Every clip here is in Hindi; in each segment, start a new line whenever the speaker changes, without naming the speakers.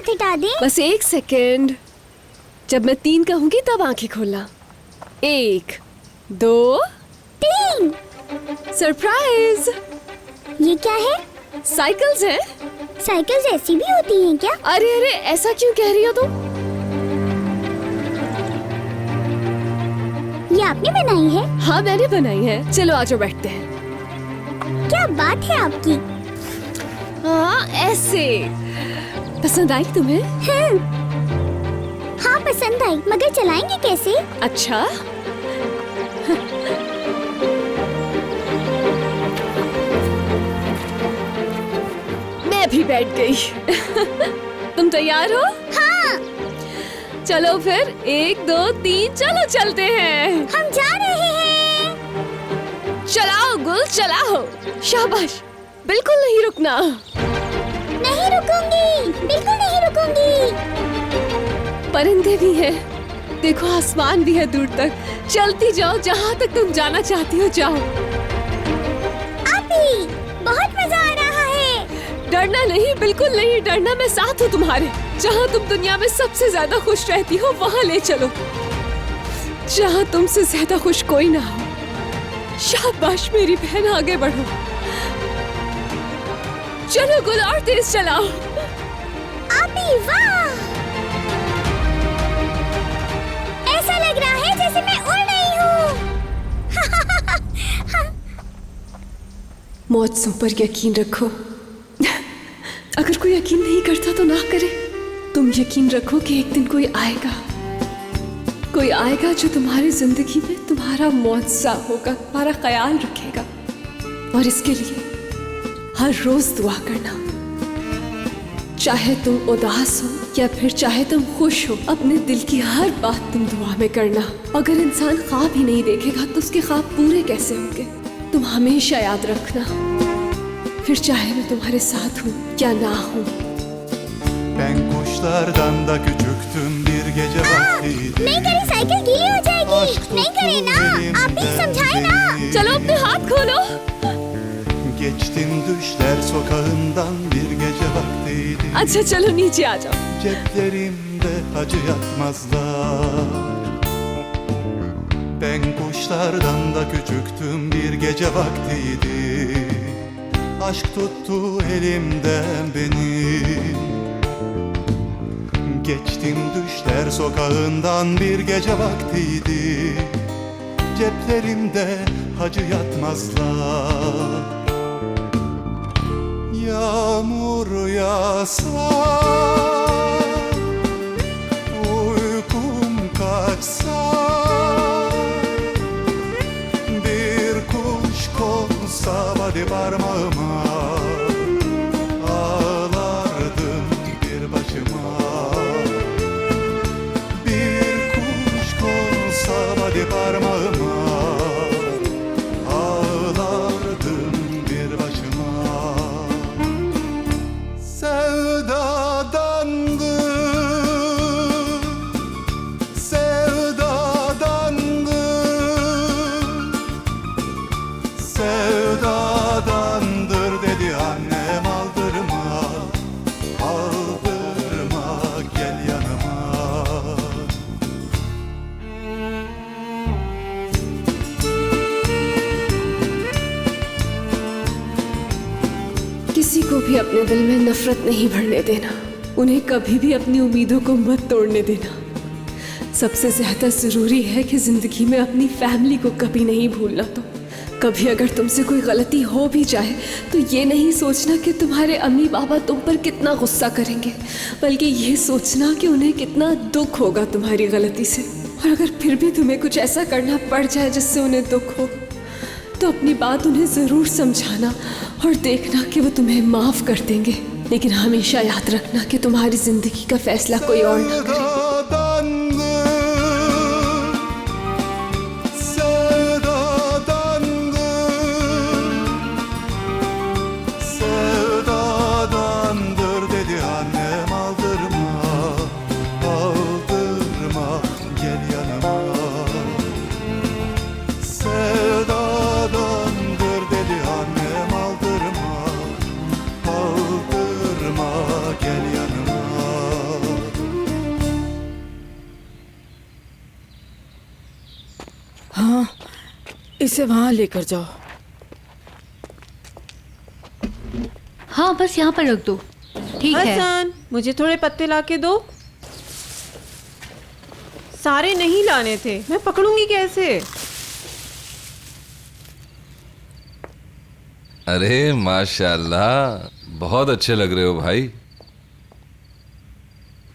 हाथ हटा दें?
बस 1 सेकेंड। जब मैं 3 कहूंगी तब आंखें खोलना। 1 2
3।
सरप्राइज!
ये क्या है?
साइकिल्स हैं।
साइकिल्स ऐसी भी होती हैं क्या?
अरे अरे, ऐसा क्यों कह रही हो तुम?
ये आपने बनाई है?
हाँ, मैंने बनाई है। चलो आ जाओ, बैठते हैं।
क्या बात है आपकी।
हाँ, ऐसे। पसंद आई तुम्हें?
हाँ पसंद आई, मगर चलाएंगे कैसे?
अच्छा। मैं भी बैठ गई। तुम तैयार हो?
हाँ।
चलो फिर 1 2 3 चलो चलते हैं।
हम जा रहे हैं।
चलाओ गुल, चलाओ। शाबाश, बिल्कुल नहीं रुकना।
नहीं रुकूंगी, बिल्कुल नहीं रुकूंगी।
परिंदे भी हैं, देखो आसमान भी है दूर तक। चलती जाओ, जहाँ तक तुम जाना चाहती हो जाओ।
आपी, बहुत मजा आ रहा है।
डरना नहीं, बिल्कुल नहीं डरना। मैं साथ हूँ तुम्हारे। जहाँ तुम दुनिया में सबसे ज्यादा खुश रहती हो वहाँ ले चलो, जहाँ तुमसे ज्यादा खुश कोई ना हो। शाबाश मेरी बहन, आगे बढ़ो। चलो गुल, और तेज चलाओ।
आपी वाह, ऐसा लग रहा है जैसे मैं उड़ रही हूँ।
मौजों पर यकीन रखो। अगर कोई यकीन नहीं करता तो ना करे। तुम यकीन रखो कि एक दिन कोई आएगा जो तुम्हारी जिंदगी में तुम्हारा मौजज़ा होगा, तुम्हारा ख्याल रखेगा। और इसके लिए हर रोज दुआ करना। चाहे तुम उदास हो या फिर चाहे तुम खुश हो, अपने दिल की हर बात तुम दुआ में करना। अगर इंसान ख्वाब ही नहीं देखेगा तो उसके ख्वाब पूरे कैसे होंगे? तुम हमेशा याद रखना, फिर चाहे मैं तुम्हारे साथ हूँ या ना हूँ।
Ben kuşlardan da küçüktüm bir gece vaktiydi.
नहीं करें, साइकिल गीली हो जाएगी। नहीं करें ना, आप भी समझाए ना।
चलो अपने हाथ खोलो।
Geçtim düşler sokağından bir gece vaktiydi.
अच्छा चलो नीचे आ जाओ।
Ceplerimde acı yatmazlar. Ben kuşlardan da küçüktüm bir gece vaktiydi. Aşk tuttu elimden benim. Geçtim düşler sokağından bir gece vaktiydi. Ceplerimde hacı yatmazlar. Yağmur yağsa, uykum kaçsa, bir kuş konsa hadi parmağıma, ağlardım bir başıma. Bir kuş konsa hadi parmağıma, ağlardım bir başıma. Sevdadandı, sevdadandı, sevdadandır dedi annem, aldırma, aldırma, gel yanıma.
किसी को भी अपने दिल में नफरत नहीं भरने देना। उन्हें कभी भी अपनी उम्मीदों को मत तोड़ने देना। सबसे ज्यादा जरूरी है कि जिंदगी में अपनी फैमिली को कभी नहीं भूलना। तो कभी अगर तुमसे कोई गलती हो भी जाए तो ये नहीं सोचना कि तुम्हारे अम्मी पापा तुम पर कितना गुस्सा करेंगे, बल्कि ये सोचना कि उन्हें कितना दुख होगा तुम्हारी गलती से। और अगर फिर भी तुम्हें कुछ ऐसा करना पड़ जाए जिससे उन्हें दुख हो, तो अपनी बात उन्हें ज़रूर समझाना और देखना कि वो तुम्हें माफ़ कर देंगे। लेकिन हमेशा याद रखना कि तुम्हारी ज़िंदगी का फैसला कोई और ना करे।
Sevdadandı, sevdadandır dedi annem, aldırma, aldırma, gel yanıma. Sevdadandır dedi annem, aldırma, aldırma, gel yanıma.
इसे वहां लेकर जाओ।
हाँ बस यहाँ पर रख दो। ठीक है।
हसन, मुझे थोड़े पत्ते लाके दो। सारे नहीं लाने थे, मैं पकड़ूंगी कैसे?
अरे माशाल्लाह, बहुत अच्छे लग रहे हो भाई।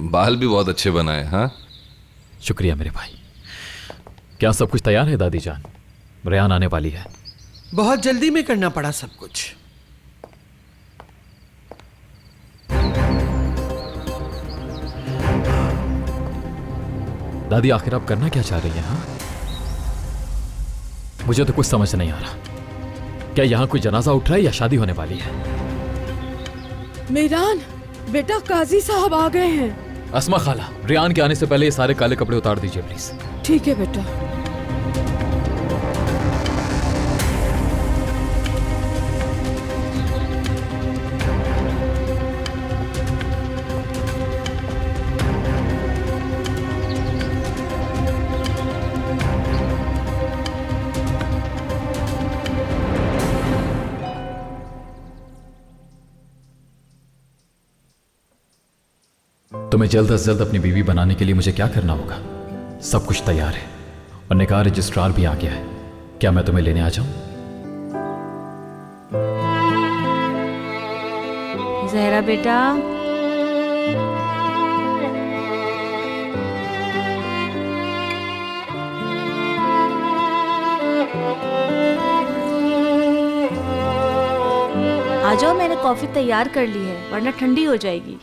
बाल भी बहुत अच्छे बनाए। हाँ,
शुक्रिया मेरे भाई। क्या सब कुछ तैयार है दादी जान? रेहान आने वाली है।
बहुत जल्दी में करना पड़ा सब कुछ।
दादी आखिर आप करना क्या चाह रही हैं? हाँ, मुझे तो कुछ समझ नहीं आ रहा। क्या यहां कोई जनाजा उठ रहा है या शादी होने वाली है?
मेहरान, बेटा काजी साहब आ गए हैं।
अस्मा खाला, रेहान के आने से पहले ये सारे काले कपड़े उतार दीजिए प्लीज।
ठीक है बेटा।
तुम्हें जल्द से जल्द अपनी बीवी बनाने के लिए मुझे क्या करना होगा? सब कुछ तैयार है और निकाह रजिस्ट्रार भी आ गया है। क्या मैं तुम्हें लेने आ जाऊं?
जहरा बेटा, आ जाओ, मैंने कॉफी तैयार कर ली है वरना ठंडी हो जाएगी।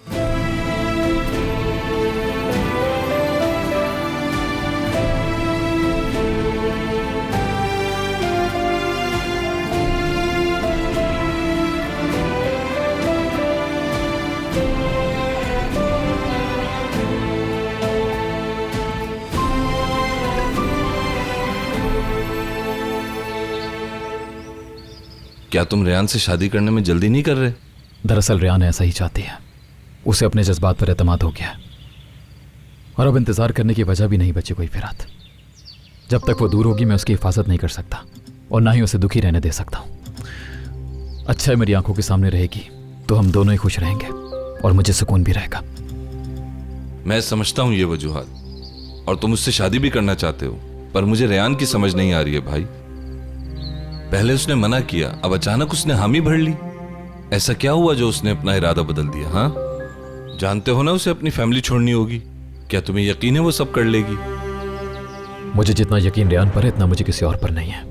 क्या तुम रेहान से शादी करने में जल्दी नहीं कर रहे?
दरअसल रेहान ऐसा ही चाहती है। उसे अपने जज्बात पर एतमाद हो गया है और अब इंतजार करने की वजह भी नहीं बची कोई फिरात। जब तक वो दूर होगी मैं उसकी हिफाजत नहीं कर सकता और ना ही उसे दुखी रहने दे सकता हूं। अच्छा है मेरी आंखों के सामने रहेगी तो हम दोनों ही खुश रहेंगे और मुझे सुकून भी रहेगा।
मैं समझता हूं ये वजूहात और तुम उससे शादी भी करना चाहते हो, पर मुझे रेहान की समझ नहीं आ रही है भाई। पहले उसने मना किया, अब अचानक उसने हामी भर ली। ऐसा क्या हुआ जो उसने अपना इरादा बदल दिया? हाँ, जानते हो ना उसे अपनी फैमिली छोड़नी होगी। क्या तुम्हें यकीन है वो सब कर लेगी?
मुझे जितना यकीन रेहान पर है इतना मुझे किसी और पर नहीं है।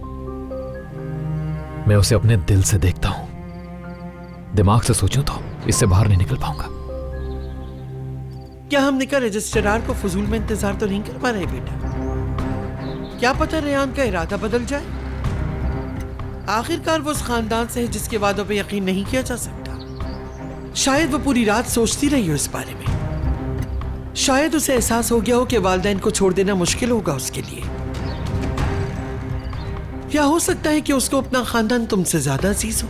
मैं उसे अपने दिल से देखता हूं। दिमाग से सोचूं तो इससे बाहर नहीं निकल पाऊंगा।
क्या हम निकाह रजिस्ट्रार को फजूल में इंतजार तो नहीं कर पा रहे बेटा? क्या पता रेहान का इरादा बदल जाए। आखिरकार वो उस खानदान से है जिसके वादों पे यकीन नहीं किया जा सकता। शायद वो पूरी रात सोचती रही हो इस बारे में। शायद उसे एहसास हो गया हो कि वालिदैन को छोड़ देना मुश्किल होगा उसके लिए। या हो सकता है कि उसको अपना खानदान तुमसे ज्यादा अजीज हो।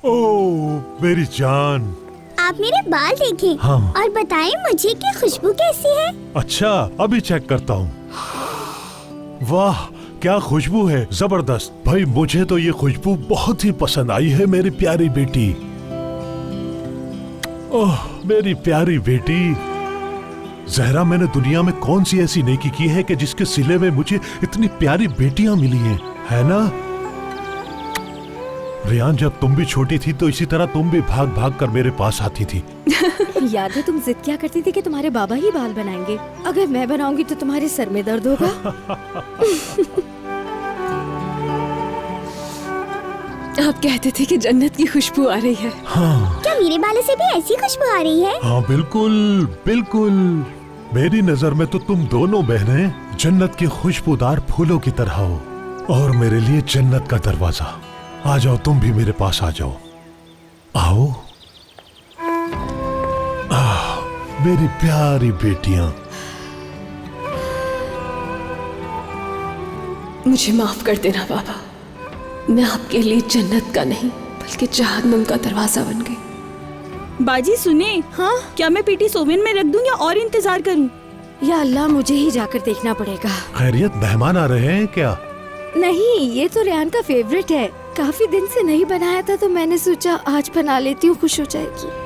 ओह मेरी जान,
आप मेरे बाल देखें।
हाँ।
और बताएं मुझे कि खुशबू कैसी है।
अच्छा अभी चेक करता हूँ। वाह क्या खुशबू है, जबरदस्त। भाई मुझे तो ये खुशबू बहुत ही पसंद आई है मेरी प्यारी बेटी। ओह मेरी प्यारी बेटी। जहरा, मैंने दुनिया में कौन सी ऐसी नेकी की है कि जिसके सिले में मुझे इतनी प्यारी बेटियां मिली हैं, है ना? रेहान, जब तुम भी छोटी थी तो इसी तरह तुम भी भाग भाग कर मेरे पास आती थी।
याद है तुम जिद क्या करती थी कि तुम्हारे बाबा ही बाल बनाएंगे। अगर मैं बनाऊंगी तो तुम्हारे सर में दर्द होगा।
आप कहते थे कि जन्नत की खुशबू आ रही है।
हाँ।
क्या मेरे बालों से भी ऐसी खुशबू आ रही है?
हाँ बिल्कुल बिल्कुल। मेरी नजर में तो तुम दोनों बहनें जन्नत के खुशबूदार फूलों की तरह हो और मेरे लिए जन्नत का दरवाजा। आ जाओ, तुम भी मेरे पास आ जाओ। आओ। मेरी प्यारी बेटियां।
मुझे माफ कर देना बाबा, मैं आपके लिए जन्नत का नहीं बल्कि जहन्नम का दरवाजा बन गई।
बाजी सुने, हाँ क्या मैं पेटीज ओवन में रख दूं या और इंतजार करूं?
या अल्लाह, मुझे ही जाकर देखना पड़ेगा।
खैरियत, मेहमान आ रहे हैं क्या?
नहीं, ये तो रेहान का फेवरेट है। काफी दिन से नहीं बनाया था तो मैंने सोचा आज बना लेती हूँ, खुश हो जाएगी।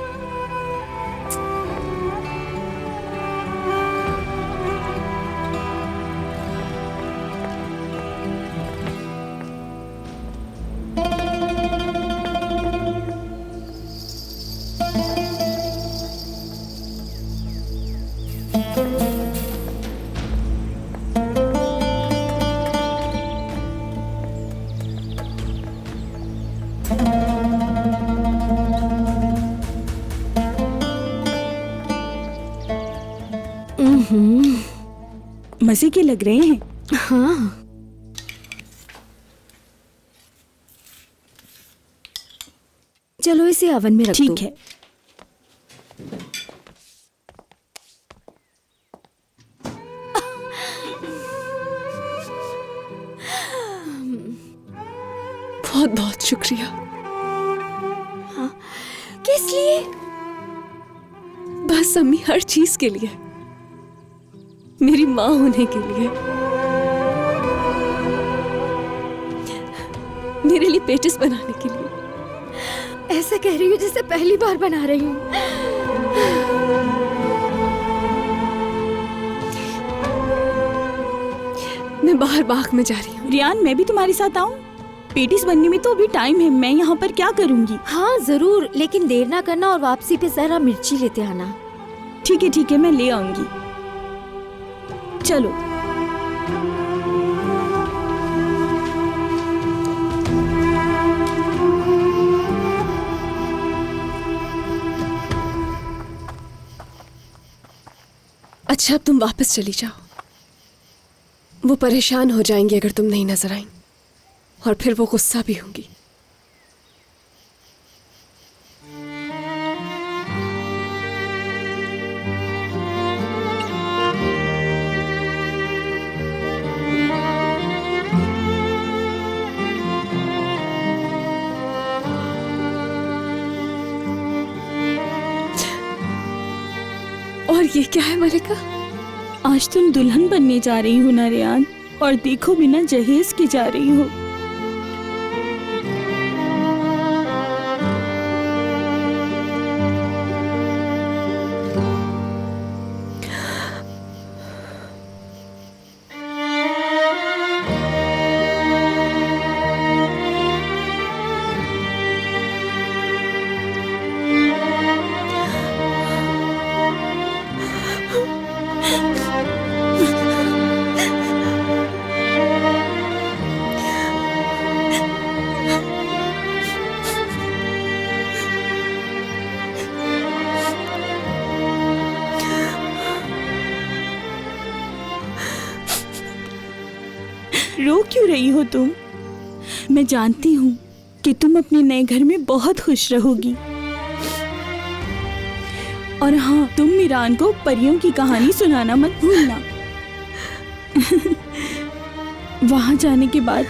मजे के लग रहे हैं।
हाँ, चलो इसे ओवन में रख दो।
ठीक है।
बहुत बहुत शुक्रिया।
हाँ, किस लिए?
बस अम्मी, हर चीज के लिए, मेरी माँ होने के लिए, मेरे लिए पेटिस बनाने के लिए।
ऐसा कह रही हूँ जैसे पहली बार बना रही हूँ।
मैं बाहर बाग में जा रही हूँ।
रियान, मैं भी तुम्हारे साथ आऊँ? पेटिस बनने में तो अभी टाइम है, मैं यहाँ पर क्या करूँगी?
हाँ जरूर, लेकिन देर ना करना और वापसी पे जरा मिर्ची लेते आना।
ठीक है, मैं ले आऊंगी। चलो।
अच्छा, अब तुम वापस चली जाओ। वो परेशान हो जाएंगे अगर तुम नहीं नजर आई, और फिर वो गुस्सा भी होंगी। और ये क्या है मलिका?
आज तुम दुल्हन बनने जा रही हो ना रियान, और देखो बिना जहेज की जा रही हो। रो क्यों रही हो तुम? मैं जानती हूँ कि तुम अपने नए घर में बहुत खुश रहोगी। और हाँ, तुम मीरान को परियों की कहानी सुनाना मत भूलना। वहां जाने के बाद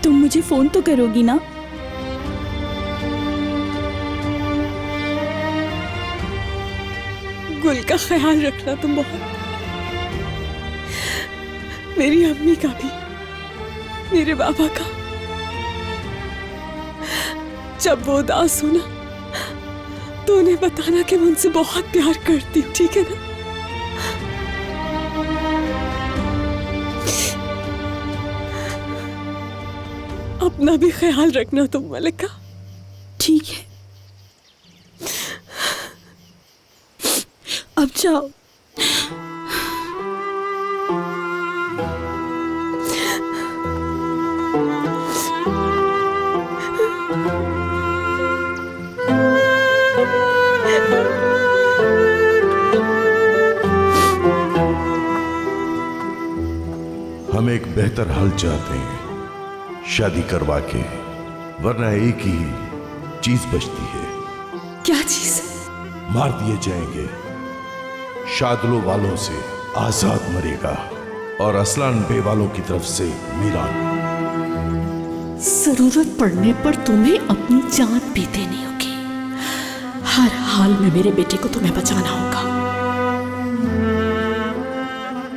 तुम मुझे फोन तो करोगी ना?
गुल का ख्याल रखना तुम बहुत, मेरी अम्मी का भी, मेरे बाबा का। जब वो उदास हो ना तो उन्हें बताना कि मैं उनसे बहुत प्यार करती हूँ, ठीक है ना? अपना भी ख्याल रखना तुम मलिका।
ठीक है, अब जाओ।
हम एक बेहतर हल चाहते हैं, शादी करवा के, वरना एक ही चीज बचती है।
क्या चीज?
मार दिए जाएंगे शादलो वालों से आजाद मरेगा और असलान बे वालों की तरफ से मीरान।
जरूरत पड़ने पर तुम्हें अपनी जान भी देनी होगी। हर हाल में मेरे बेटे को तुम्हें बचाना होगा।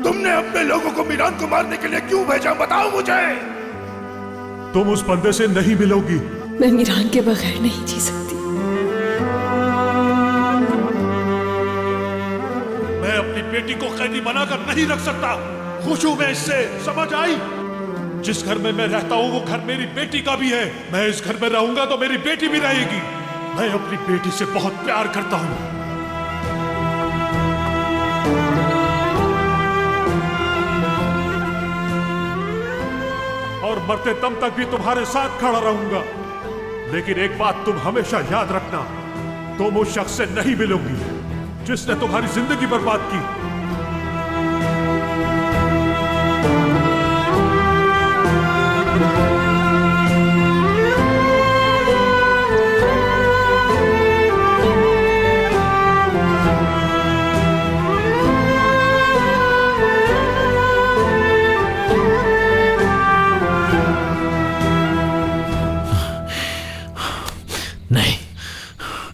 तुमने अपने लोगों को मीरान को मारने के लिए क्यों भेजा, बताओ मुझे।
तुम उस बंदे से नहीं मिलोगी।
मैं मीरान के बगैर नहीं जी सकती।
मैं अपनी बेटी को कैदी बनाकर नहीं रख सकता। खुश हूं मैं इससे, समझ आई। जिस घर में मैं रहता हूं वो घर मेरी बेटी का भी है। मैं इस घर में रहूंगा तो मेरी बेटी भी रहेगी। मैं अपनी बेटी से बहुत प्यार करता हूं। और मरते दम तक भी तुम्हारे साथ खड़ा रहूंगा। लेकिन एक बात तुम हमेशा याद रखना, तुम उस शख्स से नहीं मिलोगी जिसने तुम्हारी जिंदगी बर्बाद की।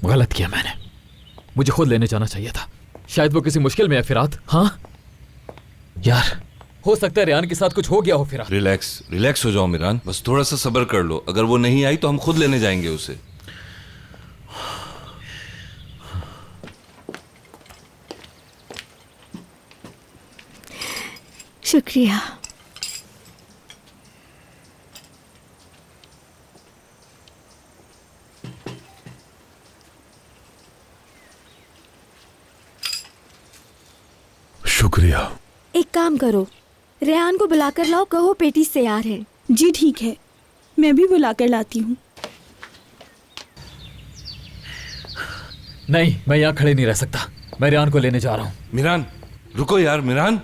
गलत किया मैंने, मुझे खुद लेने जाना चाहिए था। शायद वो किसी मुश्किल में है फिरात। हाँ यार, हो सकता है रेहान के साथ कुछ हो गया हो फिरात।
रिलैक्स हो जाओ मीरान, बस थोड़ा सा सब्र कर लो। अगर वो नहीं आई तो हम खुद लेने जाएंगे उसे।
शुक्रिया।
शुक्रिया।
एक काम करो, रेहान को बुलाकर लाओ, कहो पेटी तैयार है।
जी ठीक है, मैं भी बुलाकर लाती हूँ।
नहीं, मैं यहाँ खड़े नहीं रह सकता। मैं रेहान को लेने जा रहा हूँ।
मीरान रुको यार, मीरान।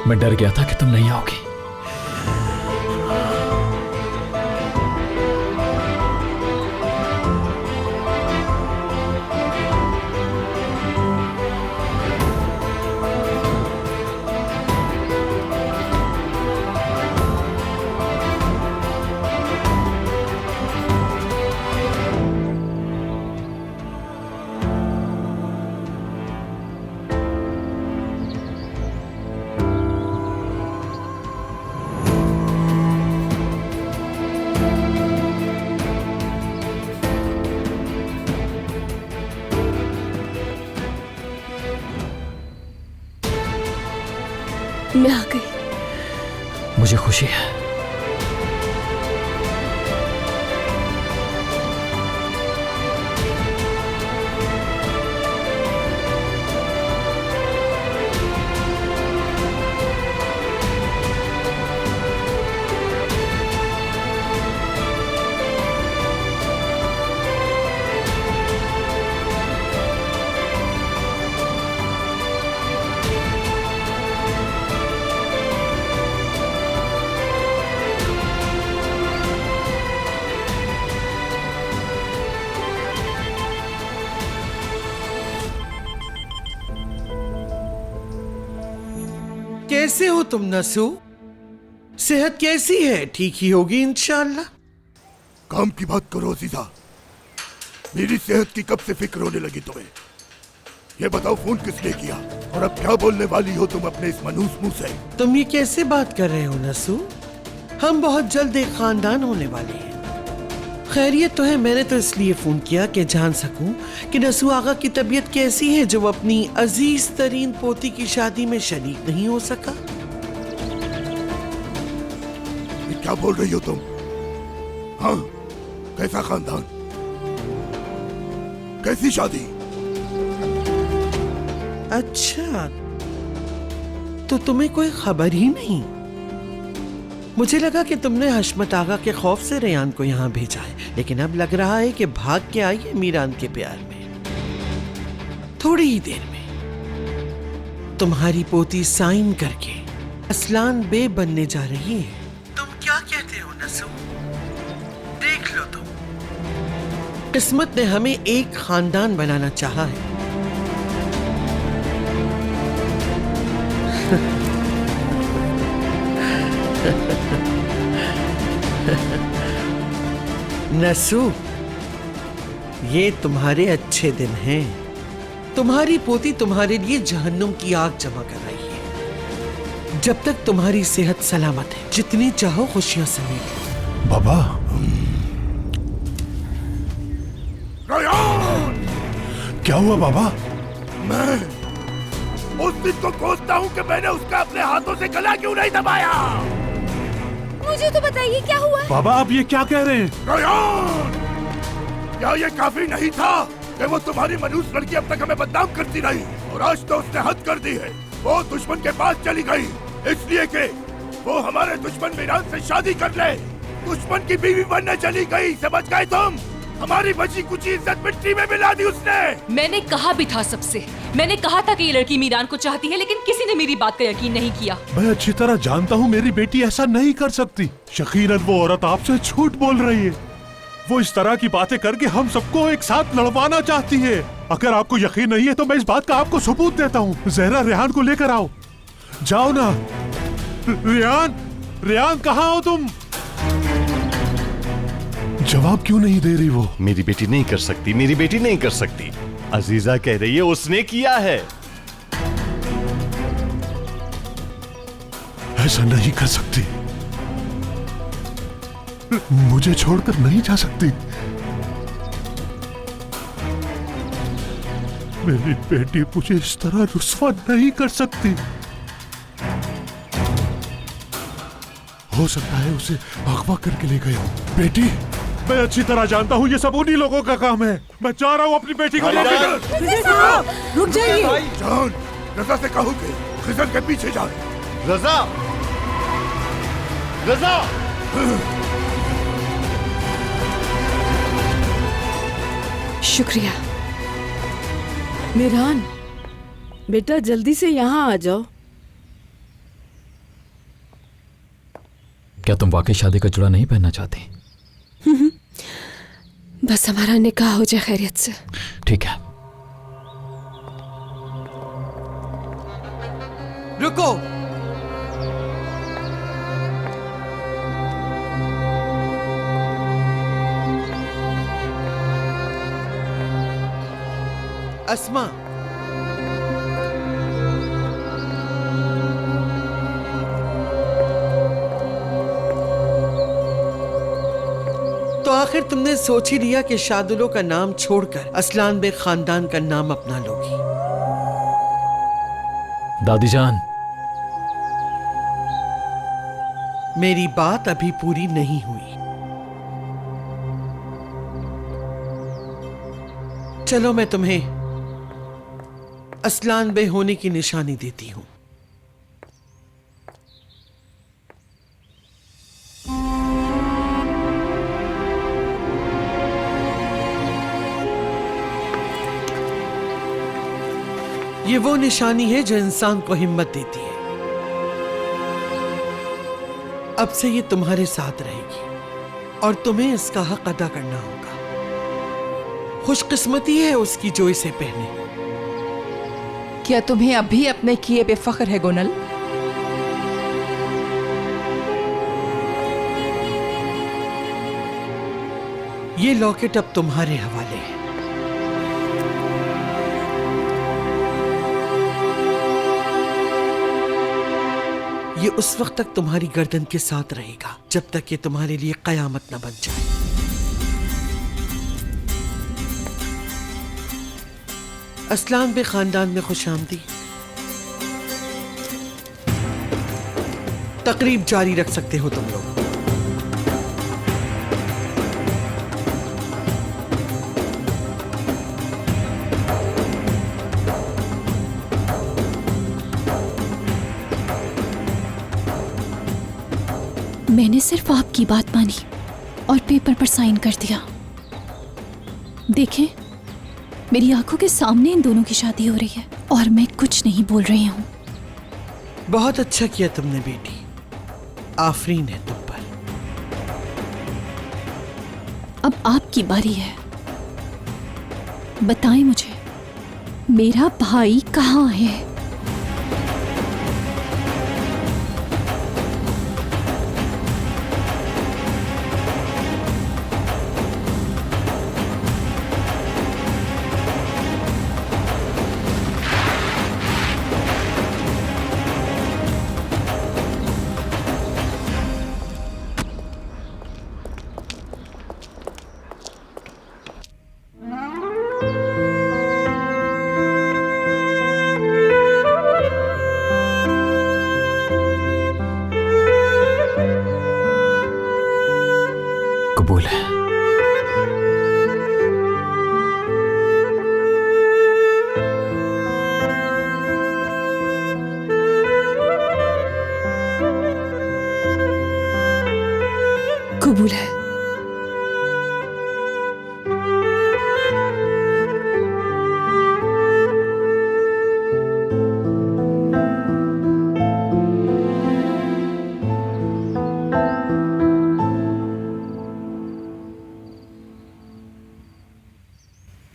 मैं डर गया था कि तुम नहीं आओगी।
मैं आ गई।
मुझे खुशी है।
कैसे हो तुम नसू? सेहत कैसी है? ठीक ही होगी इंशाअल्लाह।
काम की बात करो अजीजा, मेरी सेहत की कब से फिक्र होने लगी तुम्हें? ये बताओ फोन किसने किया और अब क्या बोलने वाली हो तुम अपने इस मनूस मुंह से?
तुम ये कैसे बात कर रहे हो नसू? हम बहुत जल्द एक खानदान होने वाले हैं। खैरियत तो है। मैंने तो इसलिए फोन किया कि जान सकूं कि नसू आगा की तबीयत कैसी है जो अपनी अजीज तरीन पोती की शादी में शरीक नहीं हो सका।
ये क्या बोल रही हो तुम? हाँ, कैसा खानदान, कैसी शादी?
अच्छा, तो तुम्हें कोई खबर ही नहीं? मुझे लगा कि तुमने हशमत आगा के खौफ से रेहान को यहाँ भेजा है, लेकिन अब लग रहा है कि भाग के आई है मीरान के प्यार में। थोड़ी ही देर में तुम्हारी पोती साइन करके असलान बे बनने जा रही है। तुम क्या कहते हो नसू? देख लो तुम, किस्मत ने हमें एक खानदान बनाना चाहा है। नसू, ये तुम्हारे अच्छे दिन हैं। तुम्हारी पोती तुम्हारे लिए जहन्नुम की आग जमा कर रही है। जब तक तुम्हारी सेहत सलामत है, जितनी चाहो खुशियां समेट।
बाबा, रयान! क्या हुआ बाबा? मैं उस दिन को कोसता हूँ कि मैंने उसका अपने हाथों से गला क्यों नहीं दबाया।
मुझे तो बताइए क्या हुआ?
बाबा आप ये क्या कह रहे हैं?
रयान! क्या ये काफी नहीं था कि वो तुम्हारी मनूस लड़की अब तक हमें बदनाम करती रही, और आज तो उसने हद कर दी है। वो दुश्मन के पास चली गई इसलिए कि वो हमारे दुश्मन मीरान से शादी कर ले। दुश्मन की बीवी बनने चली गई, समझ गए तुम? हमारी बची कुछ इज्जत मिट्टी में मिला दी उसने।
मैंने कहा भी था सबसे, मैंने कहा था कि ये लड़की मीरान को चाहती है, लेकिन किसी ने मेरी बात का यकीन नहीं किया।
मैं अच्छी तरह जानता हूँ मेरी बेटी ऐसा नहीं कर सकती। यकीनन वो औरत आपसे झूठ बोल रही है। वो इस तरह की बातें करके हम सबको एक साथ लड़वाना चाहती है। अगर आपको यकीन नहीं है तो मैं इस बात का आपको सबूत देता हूँ। जहरा रेहान को लेकर आओ, जाओ ना। रेहान, रेहान कहाँ हो तुम?
जवाब क्यों नहीं दे रही वो?
मेरी बेटी नहीं कर सकती, मेरी बेटी नहीं कर सकती। अजीजा कह रही है उसने किया है।
ऐसा नहीं कर सकती, मुझे छोड़कर नहीं जा सकती। मेरी बेटी मुझे इस तरह रुस्वा नहीं कर सकती। हो सकता है उसे अगवा करके ले गए। बेटी, मैं अच्छी तरह जानता हूँ ये सब उन्हीं लोगों का काम है। मैं जा रहा हूँ अपनी बेटी को लेकर।
रुक जाइए।
जान, रजा से कहो कि खिजर के पीछे जाए।
रजा, रजा!
शुक्रिया। मीरान, बेटा जल्दी से यहाँ आ जाओ।
क्या तुम वाकई शादी का जुड़ा नहीं पहनना चाहती?
बस हमारा निकाह हो जाए खैरियत से।
ठीक है।
रुको। अस्मा, तो आखिर तुमने सोच ही लिया कि शादुलो का नाम छोड़कर असलान बे खानदान का नाम अपना लोगी।
दादी जान,
मेरी बात अभी पूरी नहीं हुई। चलो मैं तुम्हें असलान बे होने की निशानी देती हूं। ये वो निशानी है जो इंसान को हिम्मत देती है। अब से ये तुम्हारे साथ रहेगी और तुम्हें इसका हक अदा करना होगा। खुशकिस्मती है उसकी जो इसे पहने।
क्या तुम्हें अभी अपने किए पे फख्र है गोनल?
ये लॉकेट अब तुम्हारे हवाले है। ये उस वक्त तक तुम्हारी गर्दन के साथ रहेगा जब तक ये तुम्हारे लिए कयामत न बन जाए। असलान बे खानदान में खुशामदी। तकरीब जारी रख सकते हो तुम लोग।
मैंने सिर्फ आपकी बात मानी और पेपर पर साइन कर दिया। देखें, मेरी आंखों के सामने इन दोनों की शादी हो रही है और मैं कुछ नहीं बोल रही हूँ।
बहुत अच्छा किया तुमने बेटी, आफरीन है तुम पर।
अब आपकी बारी है, बताएं मुझे मेरा भाई कहाँ है?
कबूल है।
कबूल है।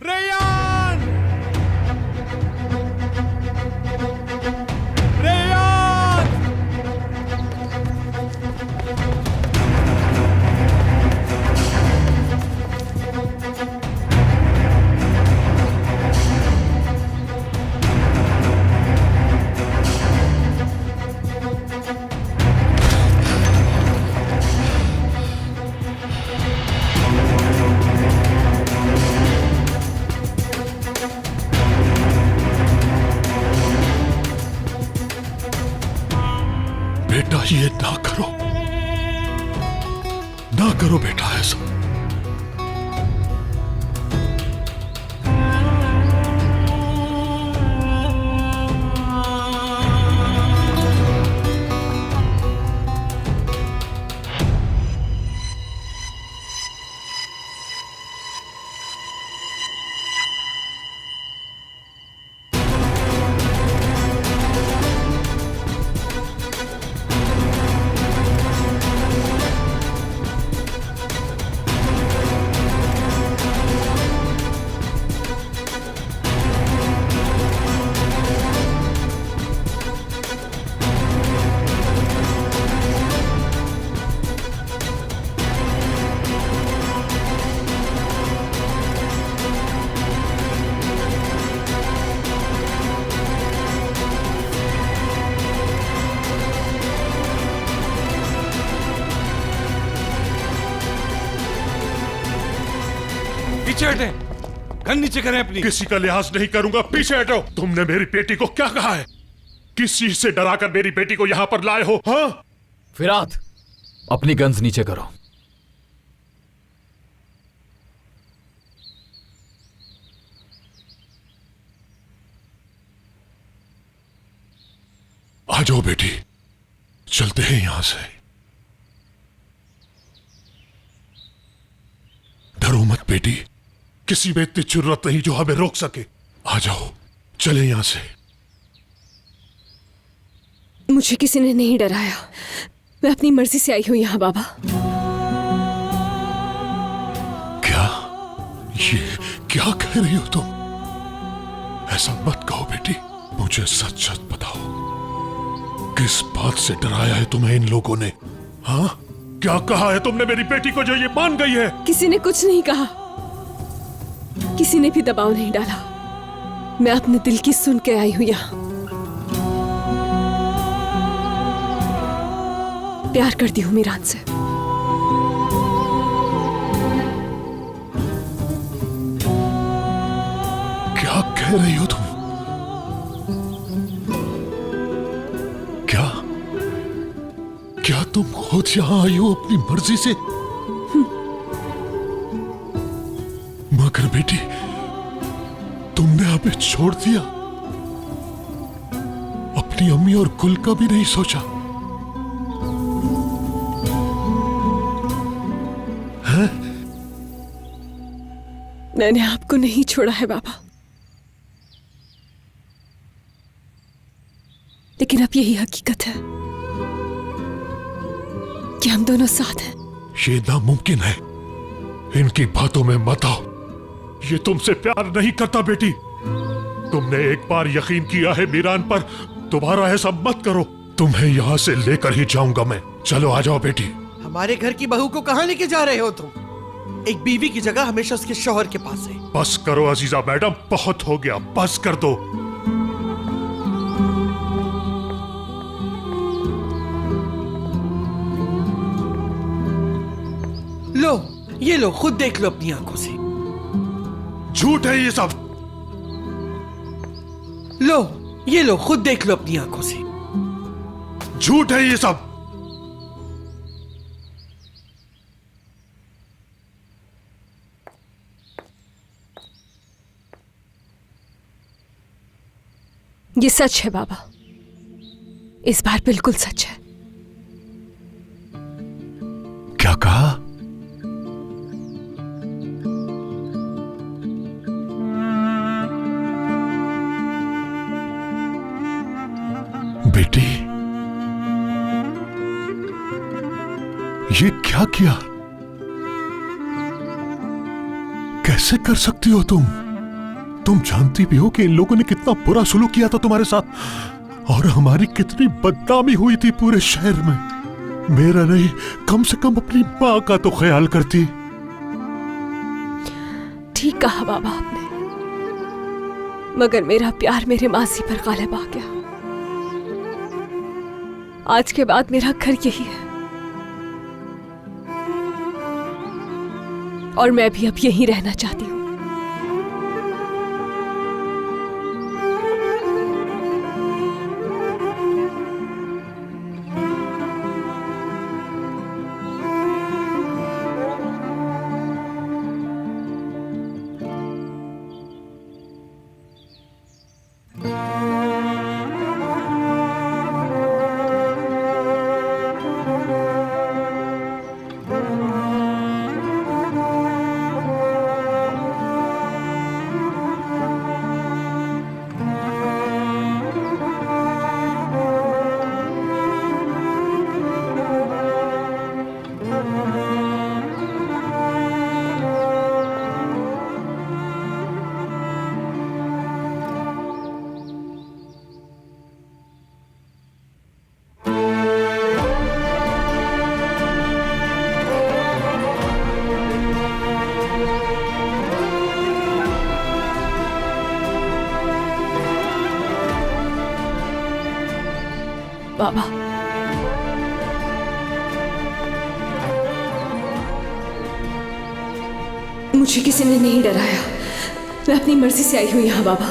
रेयान! रेयान! बेटा ये ना करो बेटा ऐसा।
पीछे हटें, गन नीचे करें अपनी।
किसी का लिहाज नहीं करूंगा, पीछे हटो। तुमने मेरी बेटी को क्या कहा है? किस चीज से डराकर मेरी बेटी को यहां पर लाए हो? हाँ?
फिरात, अपनी गन्स नीचे करो।
आ जाओ बेटी, चलते हैं यहां से। डरो मत बेटी, किसी में इतनी जरूरत नहीं जो हमें रोक सके। आ जाओ, चले यहां से।
मुझे किसी ने नहीं डराया, मैं अपनी मर्जी से आई हूं यहाँ बाबा।
क्या? ये क्या कह रही हो तुम? ऐसा मत कहो बेटी, मुझे सच सच बताओ, किस बात से डराया है तुम्हें इन लोगों ने? हाँ, क्या कहा है तुमने मेरी बेटी को जो ये मान गई है?
किसी ने कुछ नहीं कहा, किसी ने भी दबाव नहीं डाला। मैं अपने दिल की सुन के आई हूं यहाँ। प्यार करती हूँ मीरान से।
क्या कह रही हो तुम? क्या तुम खुद यहां आई हो अपनी मर्जी से? मगर बेटी, तुमने हमें छोड़ दिया, अपनी अम्मी और कुल का भी नहीं सोचा है?
मैंने आपको नहीं छोड़ा है बाबा, अब यही हकीकत है कि हम दोनों साथ हैं।
ये नामुमकिन है। इनकी बातों में मत आओ। ये तुमसे प्यार नहीं करता बेटी। तुमने एक बार यकीन किया है मीरान पर, दोबारा ऐसा मत करो। तुम्हें यहाँ से लेकर ही जाऊंगा मैं। चलो आ जाओ बेटी।
हमारे घर की बहू को कहाँ लेके जा रहे हो तुम? एक बीवी की जगह हमेशा उसके शौहर के पास है।
बस करो अजीजा मैडम, बहुत हो गया, बस कर दो।
लो, ये लो, खुद देख लो अपनी आंखों से।
झूठ है ये सब।
लो, ये लो, खुद देख लो अपनी आंखों से।
झूठ है ये सब।
ये सच है बाबा, इस बार बिल्कुल सच है।
क्या कहा? बेटी, ये क्या किया? कैसे कर सकती हो तुम? तुम जानती भी हो कि इन लोगों ने कितना बुरा सुलूक किया था तुम्हारे साथ और हमारी कितनी बदनामी हुई थी पूरे शहर में। मेरा नहीं, कम से कम अपनी मां का तो ख्याल करती।
ठीक कहा बाबा आपने, मगर मेरा प्यार मेरे मासी पर गालिब आ गया। आज के बाद मेरा घर यही है और मैं भी अब यहीं रहना चाहती हूँ। बाबा, मुझे किसी ने नहीं डराया। मैं अपनी मर्जी से आई हूं यहाँ बाबा।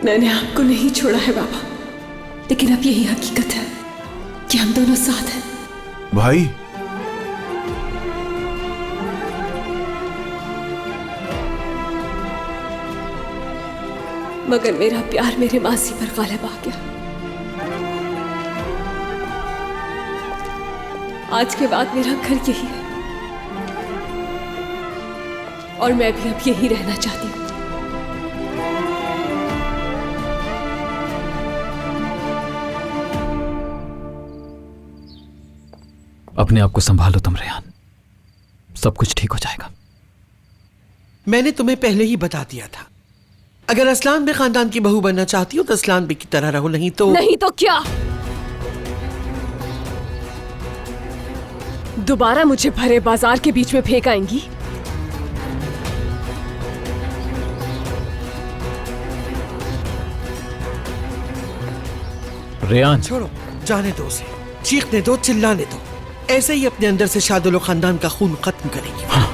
मैंने आपको नहीं छोड़ा है बाबा, लेकिन अब यही हकीकत है कि हम दोनों साथ हैं।
भाई,
मगर मेरा प्यार मेरे मासी पर गालिब आ गया। आज के बाद मेरा घर यही है और मैं भी अब यही रहना चाहती हूँ।
अपने आप को संभालो तुम रेहान, सब कुछ ठीक हो जाएगा।
मैंने तुम्हें पहले ही बता दिया था, अगर असलान बे खानदान की बहू बनना चाहती हो तो असलान बे की तरह रहो, नहीं तो
क्या? दोबारा मुझे भरे बाजार के बीच में फेंक आएंगी?
रेहान,
छोड़ो, जाने दो उसे, चीखने दो, चिल्लाने दो। ऐसे ही अपने अंदर से शादुल खानदान का खून खत्म करेगी।
हाँ।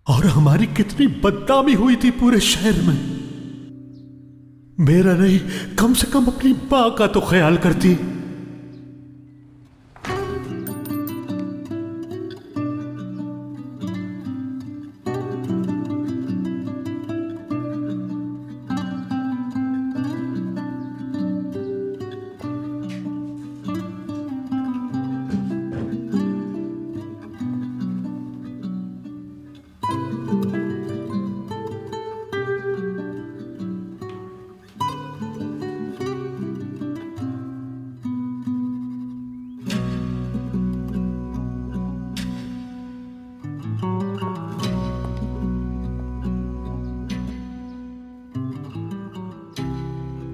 और हमारी कितनी बदनामी हुई थी पूरे शहर में। मेरा नहीं, कम से कम अपनी मां का तो ख्याल करती।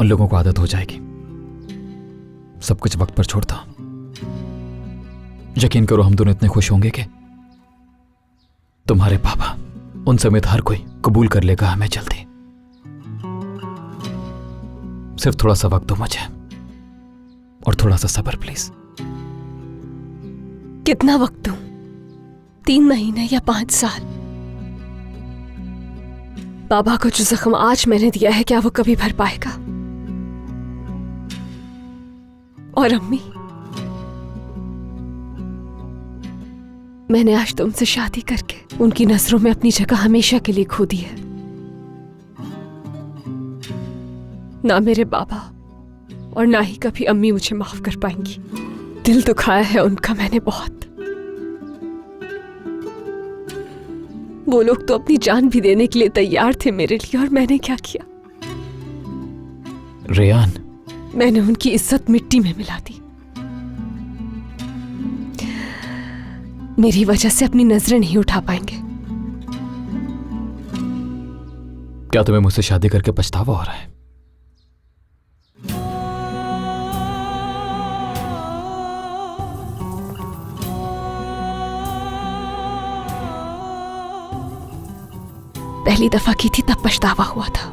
उन लोगों को आदत हो जाएगी। सब कुछ वक्त पर छोड़ता। यकीन करो हम दोनों इतने खुश होंगे कि तुम्हारे पापा, उन समेत हर कोई कबूल कर लेगा हमें जल्दी। सिर्फ थोड़ा सा वक्त दो मुझे और थोड़ा सा सब्र प्लीज।
कितना वक्त दूं? 3 महीने या 5 साल? बाबा को जो जख्म आज मैंने दिया है, क्या वो कभी भर पाएगा? और अम्मी, मैंने आज तुमसे शादी करके उनकी नजरों में अपनी जगह हमेशा के लिए खो दी है। ना मेरे बाबा और ना ही कभी अम्मी मुझे माफ कर पाएंगी। दिल दुखाया है उनका मैंने बहुत। वो लोग तो अपनी जान भी देने के लिए तैयार थे मेरे लिए, और मैंने क्या किया?
रेयान,
मैंने उनकी इज्जत मिट्टी में मिला दी। मेरी वजह से अपनी नजरें नहीं उठा पाएंगे।
क्या तुम्हें मुझसे शादी करके पछतावा हो रहा है?
पहली दफा की थी तब पछतावा हुआ था।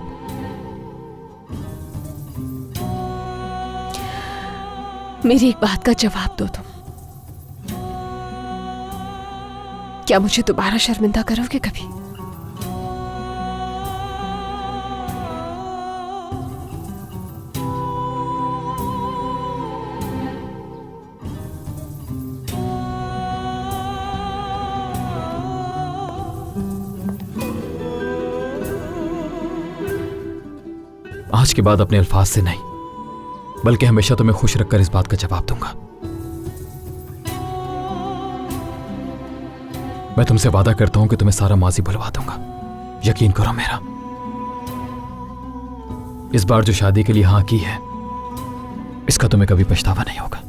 मेरी एक बात का जवाब दो तुम। क्या मुझे दोबारा शर्मिंदा करोगे कभी?
आज के बाद अपने अल्फाज से नहीं, बल्कि हमेशा तुम्हें खुश रखकर इस बात का जवाब दूंगा। मैं तुमसे वादा करता हूं कि तुम्हें सारा माजी भुलवा दूंगा। यकीन करो मेरा। इस बार जो शादी के लिए हां की है, इसका तुम्हें कभी पछतावा नहीं होगा।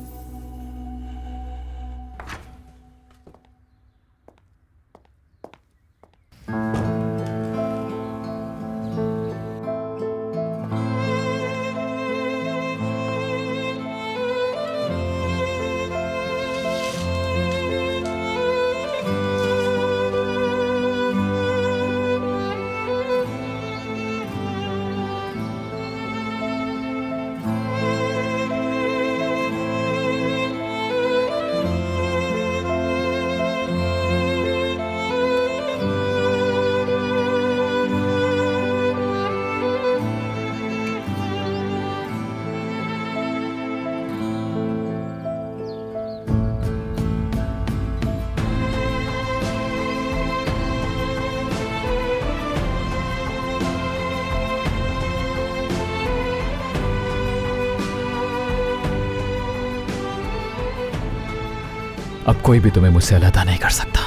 अब कोई भी तुम्हें मुझसे अलग नहीं कर सकता।